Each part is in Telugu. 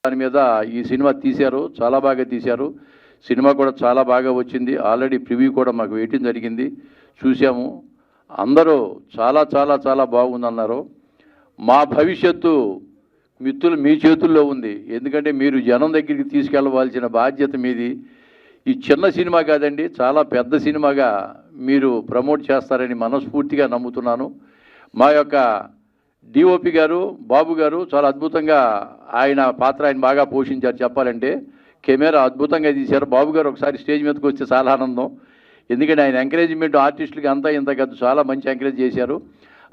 దాని మీద ఈ సినిమా తీశారు, చాలా బాగా తీశారు. సినిమా కూడా చాలా బాగా వచ్చింది. ఆల్రెడీ ప్రివ్యూ కూడా మాకు వేయటం జరిగింది, చూసాము. అందరూ చాలా చాలా చాలా బాగుందన్నారు. మా భవిష్యత్తు మిత్రులు మీ చేతుల్లో ఉంది. ఎందుకంటే మీరు జనం దగ్గరికి తీసుకెళ్ళవలసిన బాధ్యత మీది. ఈ చిన్న సినిమా కాదండి, చాలా పెద్ద సినిమాగా మీరు ప్రమోట్ చేస్తారని మనస్ఫూర్తిగా నమ్ముతున్నాను. మా యొక్క డిఓపి గారు, బాబు గారు చాలా అద్భుతంగా ఆయన పాత్ర ఆయన బాగా పోషించారు. చెప్పాలంటే కెమెరా అద్భుతంగా తీశారు. బాబు గారు ఒకసారి స్టేజ్ మీదకి వస్తే చాలా ఆనందం. ఎందుకంటే ఆయన ఎంకరేజ్మెంట్ ఆర్టిస్టులకి అంతా ఇంత కాదు, చాలా మంచి ఎంకరేజ్ చేశారు.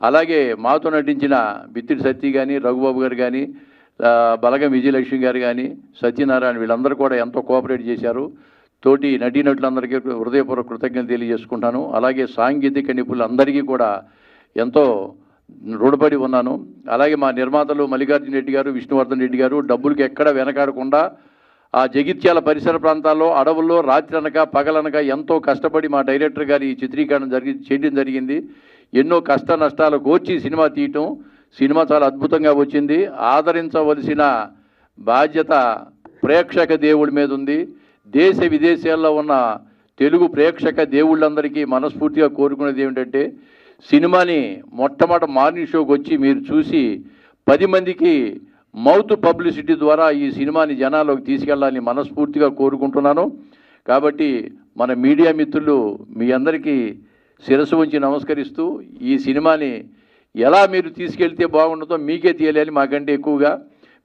అలాగే మాతో నటించిన బిత్తిడి సత్య కానీ, రఘుబాబు గారు కానీ, బలగం విజయలక్ష్మి గారు కానీ, సత్యనారాయణ, వీళ్ళందరూ కూడా ఎంతో కోఆపరేట్ చేశారు. తోటి నటీనటులందరికీ హృదయపూర్వక కృతజ్ఞతలు తెలియజేసుకుంటాను. అలాగే సాంకేతిక నిపుణులందరికీ కూడా ఎంతో రుణపడి ఉన్నాను. అలాగే మా నిర్మాతలు మల్లికార్జున రెడ్డి గారు, విష్ణువర్ధన్ రెడ్డి గారు డబ్బులకి ఎక్కడ వెనకాడకుండా ఆ జగిత్యాల పరిసర ప్రాంతాల్లో అడవుల్లో రాత్రి అనక పగలనక ఎంతో కష్టపడి మా డైరెక్టర్ గారి చిత్రీకరణ చేయడం జరిగింది. ఎన్నో కష్ట నష్టాలు కోర్చి సినిమా తీయటం, సినిమా చాలా అద్భుతంగా వచ్చింది. ఆదరించవలసిన బాధ్యత ప్రేక్షక దేవుడి మీద ఉంది. దేశ విదేశాల్లో ఉన్న తెలుగు ప్రేక్షక దేవుళ్ళందరికీ మనస్ఫూర్తిగా కోరుకునేది ఏమిటంటే, సినిమాని మొట్టమొదటి మార్నింగ్ షోకి వచ్చి మీరు చూసి 10 మందికి మౌత్ పబ్లిసిటీ ద్వారా ఈ సినిమాని జనాల్లోకి తీసుకెళ్ళాలని మనస్ఫూర్తిగా కోరుకుంటున్నాను. కాబట్టి మన మీడియా మిత్రులు మీ అందరికీ శిరస్సు ఉంచి నమస్కరిస్తూ, ఈ సినిమాని ఎలా మీరు తీసుకెళ్తే బాగుంటుందో మీకే తెలియాలి. మాకంటే ఎక్కువగా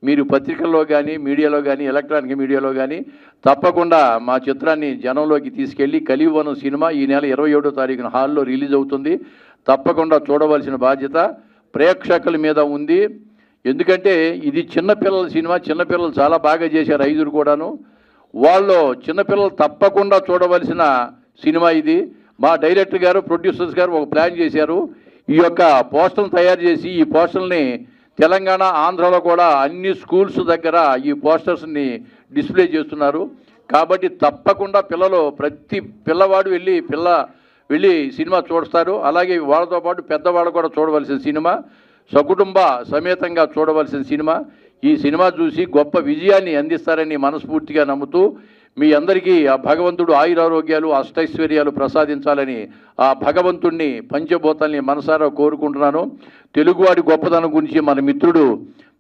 మీరు పత్రికల్లో కానీ, మీడియాలో కానీ, ఎలక్ట్రానిక్ మీడియాలో కానీ తప్పకుండా మా చిత్రాన్ని జనంలోకి తీసుకెళ్ళి, కలియుగవనం సినిమా ఈ నెల 27వ తారీఖున హాల్లో రిలీజ్ అవుతుంది. తప్పకుండా చూడవలసిన బాధ్యత ప్రేక్షకుల మీద ఉంది. ఎందుకంటే ఇది చిన్నపిల్లల సినిమా, చిన్నపిల్లలు చాలా బాగా చేశారు, 5 కూడాను. వాళ్ళు చిన్నపిల్లలు తప్పకుండా చూడవలసిన సినిమా ఇది. మా డైరెక్టర్ గారు, ప్రొడ్యూసర్స్ గారు ఒక ప్లాన్ చేశారు. ఈ యొక్క పోస్టర్ని తయారు చేసి ఈ పోస్టర్ని తెలంగాణ, ఆంధ్రాలో కూడా అన్ని స్కూల్స్ దగ్గర ఈ పోస్టర్స్ని డిస్ప్లే చేస్తున్నారు. కాబట్టి తప్పకుండా పిల్లలు, ప్రతి పిల్లవాడు వెళ్ళి సినిమా చూస్తారు. అలాగే వాళ్ళతో పాటు పెద్దవాళ్ళు కూడా చూడవలసిన సినిమా, సకుటుంబ సమేతంగా చూడవలసిన సినిమా. ఈ సినిమా చూసి గొప్ప విజయాన్ని అందిస్తారని మనస్ఫూర్తిగా నమ్ముతూ, మీ అందరికీ ఆ భగవంతుడు ఆయురారోగ్యాలు, అష్టైశ్వర్యాలు ప్రసాదించాలని ఆ భగవంతుణ్ణి, పంచభూతాల్ని మనసారా కోరుకుంటున్నాను. తెలుగువాడి గొప్పతనం గురించి మన మిత్రుడు,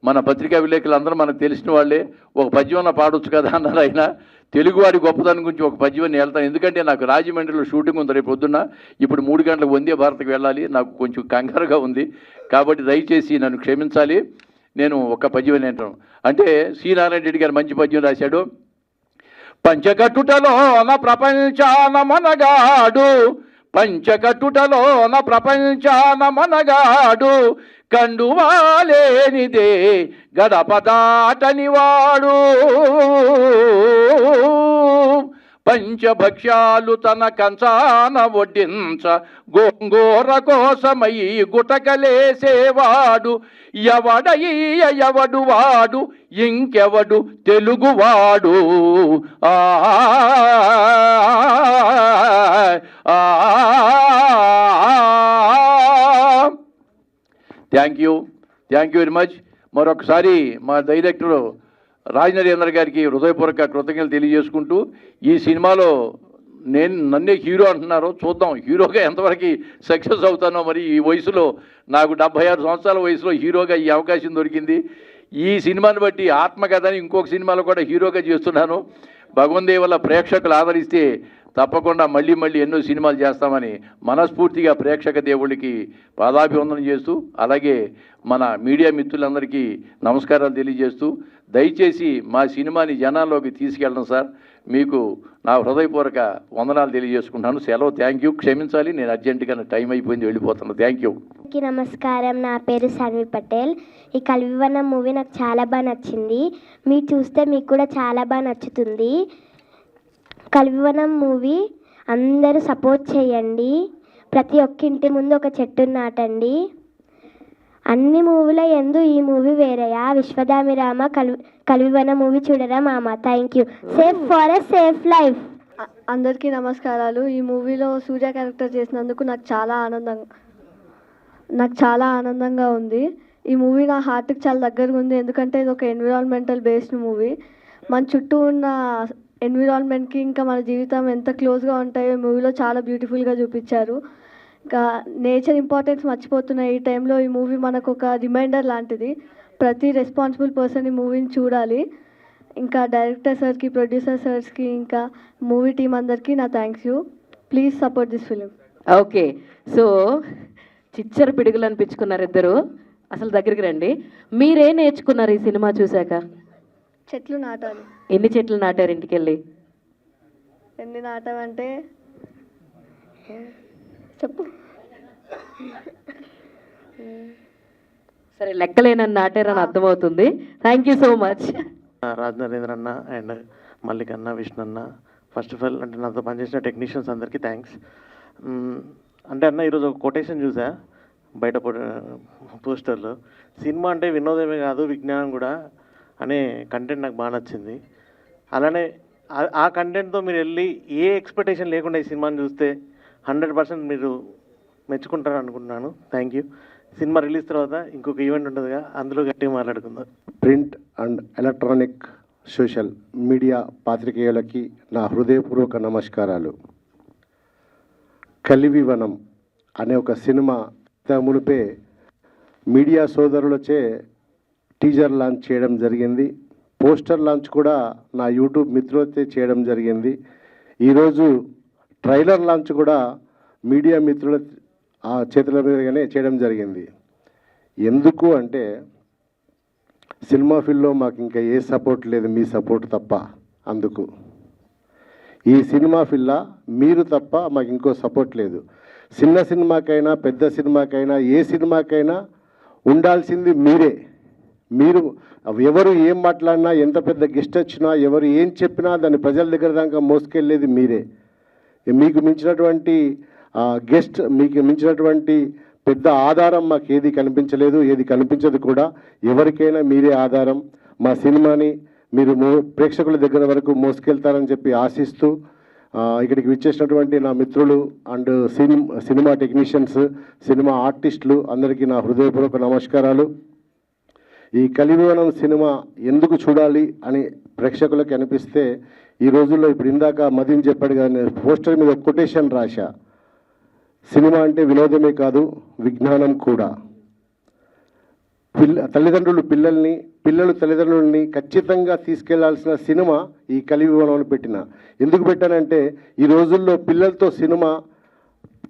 మన పత్రికా విలేకరులందరూ మనకు తెలిసిన వాళ్ళే. ఒక పద్యమన్న పాడొచ్చు కదా అన్నారు ఆయన. తెలుగువాడి గొప్పతనం గురించి ఒక పద్యమని వెళ్తాను. ఎందుకంటే నాకు రాజమండ్రిలో షూటింగ్ ఉంది రేపు పొద్దున్న. ఇప్పుడు 3 గంటలకు వందే భారత్కి వెళ్ళాలి. నాకు కొంచెం కంగారుగా ఉంది. కాబట్టి దయచేసి నన్ను క్షమించాలి. నేను ఒక పద్యమని అంటాను. అంటే సి నారాయణ రెడ్డి గారు మంచి పద్యం రాశాడు. పంచకట్టుటలోన ప్రపంచాన మనగాడు, పంచకట్టుటలోన ప్రపంచాన మనగాడు, కండువాలేనిదే గడపదాటని వాడు, పంచభక్ష్యాలు తన కంచాన వడ్డించ గోంగూర కోసమై గుటకలేసేవాడు, ఎవడు వాడు ఇంకెవడు తెలుగువాడు. Thank you very much. మరొకసారి మా డైరెక్టర్ రాజనరేంద్ర గారికి హృదయపూర్వక కృతజ్ఞతలు తెలియజేసుకుంటూ, ఈ సినిమాలో నన్నే హీరో అంటున్నారు. చూద్దాం హీరోగా ఎంతవరకు సక్సెస్ అవుతానో. మరి ఈ వయసులో, నాకు 76 సంవత్సరాల వయసులో హీరోగా ఈ అవకాశం దొరికింది. ఈ సినిమాని బట్టి ఆత్మకథని ఇంకొక సినిమాలో కూడా హీరోగా చేస్తున్నాను. భగవంతుడి వల్ల ప్రేక్షకులు ఆదరిస్తే తప్పకుండా మళ్ళీ ఎన్నో సినిమాలు చేస్తామని మనస్ఫూర్తిగా ప్రేక్షక దేవుళ్ళకి పాదాభివందనం చేస్తూ, అలాగే మన మీడియా మిత్రులందరికీ నమస్కారాలు తెలియజేస్తూ, దయచేసి మా సినిమాని జనాల్లోకి తీసుకెళ్ళడం సార్. మీకు నా హృదయపూర్వక వందనాలు తెలియజేసుకుంటాను. సెలవు. Thank you. క్షమించాలి, నేను అర్జెంటుగా టైం అయిపోయింది, వెళ్ళిపోతాను. Thank you. నమస్కారం, నా పేరు సన్వి పటేల్. ఈ కలివివనం మూవీ నాకు చాలా బాగా నచ్చింది. మీరు చూస్తే మీకు కూడా చాలా బాగా నచ్చుతుంది. కలివివనం మూవీ అందరూ సపోర్ట్ చేయండి. ప్రతి ఒక్క ఇంటి ముందు ఒక చెట్టు నాటండి. అన్ని మూవీల ఎందు ఈ మూవీ వేరయా. విశ్వదామిరామ కలివివనం మూవీ చూడరా మామ. Thank you. Safe for a safe life. అందరికీ నమస్కారాలు. ఈ మూవీలో సూర్య క్యారెక్టర్ చేసినందుకు నాకు చాలా ఆనందంగా ఉంది. ఈ మూవీ నా హార్ట్కి చాలా దగ్గరగా ఉంది, ఎందుకంటే ఇది ఒక ఎన్విరాన్మెంటల్ బేస్డ్ మూవీ. మన చుట్టూ ఉన్న ఎన్విరాన్మెంట్కి ఇంకా మన జీవితం ఎంత క్లోజ్గా ఉంటాయో ఈ మూవీలో చాలా బ్యూటిఫుల్గా చూపించారు. ఇంకా నేచర్ ఇంపార్టెన్స్ మర్చిపోతున్న ఈ టైంలో ఈ మూవీ మనకు ఒక రిమైండర్ లాంటిది. ప్రతి రెస్పాన్సిబుల్ పర్సన్ ఈ మూవీని చూడాలి. ఇంకా డైరెక్టర్ సార్కి, ప్రొడ్యూసర్ సార్స్కి, ఇంకా మూవీ టీం అందరికీ నా thanks you. Please support this film. Okay, so చిచ్చర పిడుగులు అనిపించుకున్నారు ఇద్దరు. అసలు దగ్గరికి రండి. మీరేం నేర్చుకున్నారు ఈ సినిమా చూశాక? చెట్లు నాటాలి. ఎన్ని చెట్లు నాటారు ఇంటికి వెళ్ళి? ఎన్ని నాటామంటే చెప్పు. సరే, లెక్కలేనని నాటారని అర్థమవుతుంది. Thank you so much. Raj Narendra అన్న అండ్ మల్లిక్ అన్న, విష్ణు అన్న, ఫస్ట్ ఆఫ్ ఆల్ అంటే నాతో పనిచేసిన టెక్నీషియన్స్ అందరికీ థ్యాంక్స్. అంటే అన్న ఈరోజు ఒక కొటేషన్ చూసా బయట పోస్టర్లో, సినిమా అంటే వినోదమే కాదు విజ్ఞానం కూడా అనే కంటెంట్ నాకు బాగా నచ్చింది. అలానే ఆ కంటెంట్తో మీరు వెళ్ళి ఏ ఎక్స్పెక్టేషన్ లేకుండా ఈ సినిమాని చూస్తే 100% మీరు మెచ్చుకుంటారు అనుకుంటున్నాను. Thank you. సినిమా రిలీజ్ తర్వాత ఇంకొక ఈవెంట్ ఉంటుందిగా, అందులో గట్టిగా మాట్లాడుకుందాం. Print and electronic social media పాత్రికేయులకి నా హృదయపూర్వక నమస్కారాలు. కలివివనం అనే ఒక సినిమా మునిపే మీడియా సోదరులచే టీజర్ లాంచ్ చేయడం జరిగింది. పోస్టర్ లాంచ్ కూడా నా యూట్యూబ్ మిత్రులతో చేయడం జరిగింది. ఈరోజు ట్రైలర్ లాంచ్ కూడా మీడియా మిత్రుల చేతుల మీదగానే చేయడం జరిగింది. ఎందుకు అంటే సినిమా ఫీల్డ్లో మాకు ఇంకా ఏ సపోర్ట్ లేదు, మీ సపోర్ట్ తప్ప. అందుకు ఈ సినిమా ఫీల్డ్లో మీరు తప్ప మాకు ఇంకో సపోర్ట్ లేదు. చిన్న సినిమాకైనా పెద్ద సినిమాకైనా ఏ సినిమాకైనా ఉండాల్సింది మీరే. మీరు ఎవరు ఏం మాట్లాడినా, ఎంత పెద్ద గెస్ట్ వచ్చినా, ఎవరు ఏం చెప్పినా దాన్ని ప్రజల దగ్గర దాకా మోసుకెళ్ళేది మీరే. మీకు మించినటువంటి గెస్ట్, మీకు మించినటువంటి పెద్ద ఆధారం మాకు ఏది కనిపించలేదు, ఏది కనిపించదు కూడా. ఎవరికైనా మీరే ఆధారం. మా సినిమాని మీరు ప్రేక్షకుల దగ్గర వరకు మోసుకెళ్తారని చెప్పి ఆశిస్తూ ఇక్కడికి విచ్చేసినటువంటి నా మిత్రులు అండ్ సినిమా టెక్నీషియన్స్, సినిమా ఆర్టిస్టులు అందరికీ నా హృదయపూర్వక నమస్కారాలు. ఈ కలివివనం సినిమా ఎందుకు చూడాలి అని ప్రేక్షకులకు అనిపిస్తే, ఈ రోజుల్లో ఇప్పుడు ఇందాక మదీన్ చెప్పాడు కానీ పోస్టర్ మీద కొటేషన్ రాశా, సినిమా అంటే వినోదమే కాదు విజ్ఞానం కూడా. తల్లిదండ్రులు పిల్లల్ని, పిల్లలు తల్లిదండ్రులని ఖచ్చితంగా తీసుకెళ్లాల్సిన సినిమా ఈ కలివివనం పెట్టిన. ఎందుకు పెట్టానంటే ఈ రోజుల్లో పిల్లలతో సినిమా,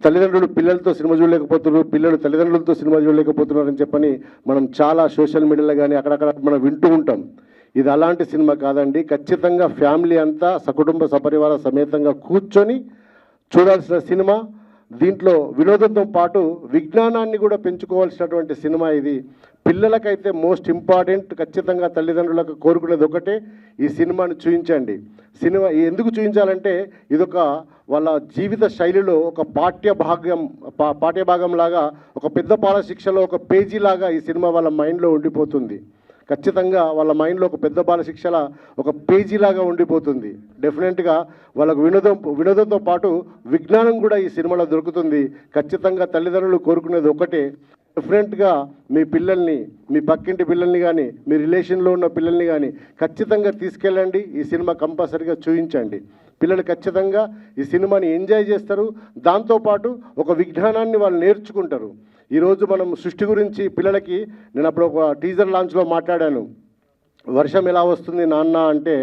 తల్లిదండ్రులు పిల్లలతో సినిమా చూడలేకపోతున్నారు, పిల్లలు తల్లిదండ్రులతో సినిమా చూడలేకపోతున్నారని చెప్పని మనం చాలా సోషల్ మీడియాలో కానీ అక్కడక్కడ మనం వింటూ ఉంటాం. ఇది అలాంటి సినిమా కాదండి. ఖచ్చితంగా ఫ్యామిలీ అంతా సకుటుంబ సపరివార సమేతంగా కూర్చొని చూడాల్సిన సినిమా. దీంట్లో వినోదంతో పాటు విజ్ఞానాన్ని కూడా పెంచుకోవాల్సినటువంటి సినిమా ఇది. పిల్లలకైతే మోస్ట్ ఇంపార్టెంట్, ఖచ్చితంగా తల్లిదండ్రులకు కోరుకునేది ఒకటే, ఈ సినిమాని చూపించండి. సినిమా ఎందుకు చూపించాలంటే ఇదొక వాళ్ళ జీవిత శైలిలో ఒక పాఠ్యభాగం లాగా, ఒక పెద్ద పాఠ శిక్షలో ఒక పేజీ లాగా ఈ సినిమా వాళ్ళ మైండ్లో ఉండిపోతుంది. ఖచ్చితంగా వాళ్ళ మైండ్లో ఒక పెద్ద బాల శిక్షల ఒక పేజీలాగా ఉండిపోతుంది. డెఫినెట్గా వాళ్ళకు వినోదంతో పాటు విజ్ఞానం కూడా ఈ సినిమాలో దొరుకుతుంది. ఖచ్చితంగా తల్లిదండ్రులు కోరుకునేది ఒకటే, డెఫినెట్గా మీ పిల్లల్ని, మీ పక్కింటి పిల్లల్ని కానీ, మీ రిలేషన్లో ఉన్న పిల్లల్ని కానీ ఖచ్చితంగా తీసుకెళ్ళండి. ఈ సినిమా కంపల్సరీగా చూపించండి. పిల్లలు ఖచ్చితంగా ఈ సినిమాని ఎంజాయ్ చేస్తారు. దాంతోపాటు ఒక విజ్ఞానాన్ని వాళ్ళు నేర్చుకుంటారు. ఈరోజు మనం సృష్టి గురించి పిల్లలకి, నేను అప్పుడు ఒక టీజర్ లాంచ్లో మాట్లాడాను. వర్షం ఎలా వస్తుంది నాన్న అంటే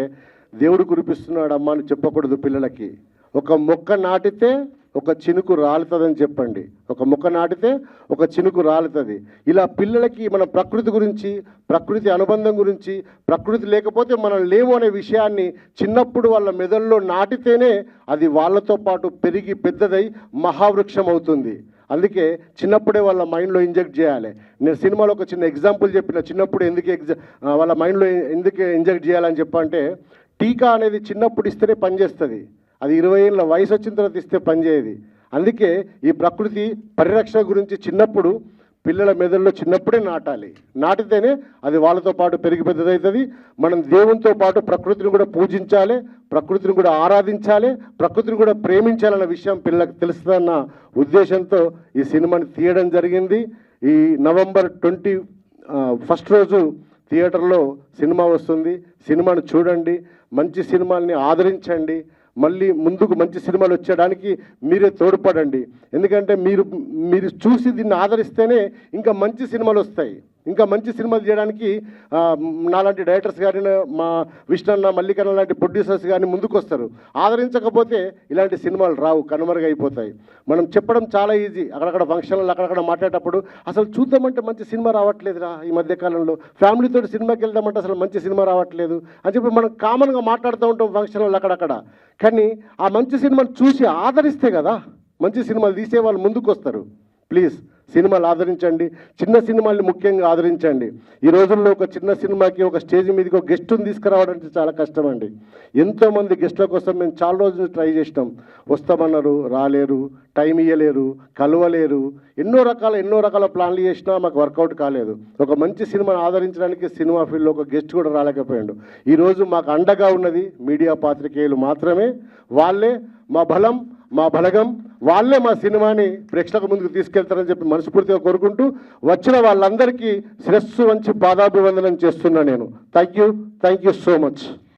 దేవుడు కురిపిస్తున్నాడు అమ్మ అని చెప్పకూడదు పిల్లలకి. ఒక మొక్క నాటితే ఒక చినుకు రాలుతుందని చెప్పండి. ఒక మొక్క నాటితే ఒక చినుకు రాలుతుంది. ఇలా పిల్లలకి మన ప్రకృతి గురించి, ప్రకృతి అనుబంధం గురించి, ప్రకృతి లేకపోతే మనం లేము అనే విషయాన్ని చిన్నప్పుడు వాళ్ళ మెదడులో నాటితేనే అది వాళ్ళతో పాటు పెరిగి పెద్దదై మహావృక్షం అవుతుంది. అందుకే చిన్నప్పుడే వాళ్ళ మైండ్లో ఇంజెక్ట్ చేయాలి. నేను సినిమాలో ఒక చిన్న ఎగ్జాంపుల్ చెప్పిన, చిన్నప్పుడు వాళ్ళ మైండ్లో ఎందుకు ఇంజెక్ట్ చేయాలని చెప్పంటే, టీకా అనేది చిన్నప్పుడు ఇస్తేనే పనిచేస్తుంది. అది 20 ఏళ్ళ వయసు వచ్చిన తర్వాత ఇస్తే పనిచేయదు. అందుకే ఈ ప్రకృతి పరిరక్షణ గురించి చిన్నప్పుడు పిల్లల మెదడులో చిన్నప్పుడే నాటాలి. నాటితేనే అది వాళ్ళతో పాటు పెరిగి పెద్దదవుతుంది. మనం దేవునితో పాటు ప్రకృతిని కూడా పూజించాలి, ప్రకృతిని కూడా ఆరాధించాలి, ప్రకృతిని కూడా ప్రేమించాలన్న విషయం పిల్లలకు తెలుస్తుందన్న ఉద్దేశంతో ఈ సినిమాని తీయడం జరిగింది. ఈ నవంబర్ ఫస్ట్ రోజు థియేటర్లో సినిమా వస్తుంది, సినిమాను చూడండి, మంచి సినిమాల్ని ఆదరించండి, మళ్ళీ ముందుకు మంచి సినిమాలు వచ్చేయడానికి మీరే తోడ్పడండి. ఎందుకంటే మీరు చూసి దీన్ని ఆదరిస్తేనే ఇంకా మంచి సినిమాలు వస్తాయి. ఇంకా మంచి సినిమాలు చేయడానికి నాలాంటి డైరెక్టర్స్ కానీ, మా విష్ణన్న, మల్లికన్న లాంటి ప్రొడ్యూసర్స్ కానీ ముందుకు వస్తారు. ఆదరించకపోతే ఇలాంటి సినిమాలు రావు, కనుమరుగైపోతాయి. మనం చెప్పడం చాలా ఈజీ, అక్కడక్కడ ఫంక్షన్లు అక్కడక్కడ మాట్లాడేటప్పుడు అసలు చూద్దామంటే మంచి సినిమా రావట్లేదురా ఈ మధ్యకాలంలో, ఫ్యామిలీతో సినిమాకి వెళ్దామంటే అసలు మంచి సినిమా రావట్లేదు అని చెప్పి మనం కామన్గా మాట్లాడుతూ ఉంటాం ఫంక్షన్లు అక్కడక్కడ. కానీ ఆ మంచి సినిమాను చూసి ఆదరిస్తే కదా మంచి సినిమాలు తీసే వాళ్ళు ముందుకు వస్తారు. ప్లీజ్ సినిమాలు ఆదరించండి, చిన్న సినిమాల్ని ముఖ్యంగా ఆదరించండి. ఈ రోజుల్లో ఒక చిన్న సినిమాకి ఒక స్టేజ్ మీదకి ఒక గెస్ట్ని తీసుకురావడం చాలా కష్టం అండి. ఎంతోమంది గెస్ట్ల కోసం మేము చాలా రోజులు ట్రై చేసినాం, వస్తామన్నారు, రాలేరు, టైం ఇవ్వలేరు, కలవలేరు, ఎన్నో రకాల ప్లాన్లు చేసినా మాకు వర్కౌట్ కాలేదు. ఒక మంచి సినిమాను ఆదరించడానికి సినిమా ఫీల్డ్లో ఒక గెస్ట్ కూడా రాలేకపోయాడు. ఈరోజు మాకు అండగా ఉన్నది మీడియా పాత్రికేయులు మాత్రమే. వాళ్ళే మా బలం, మా బలగం, వాళ్ళే మా సినిమాని ప్రేక్షకుల ముందుకు తీసుకెళ్తారని చెప్పి మనస్ఫూర్తిగా కోరుకుంటూ వచ్చిన వాళ్ళందరికీ శిరస్సు వంచి పాదాభివందనం చేస్తున్నా నేను. Thank you so much.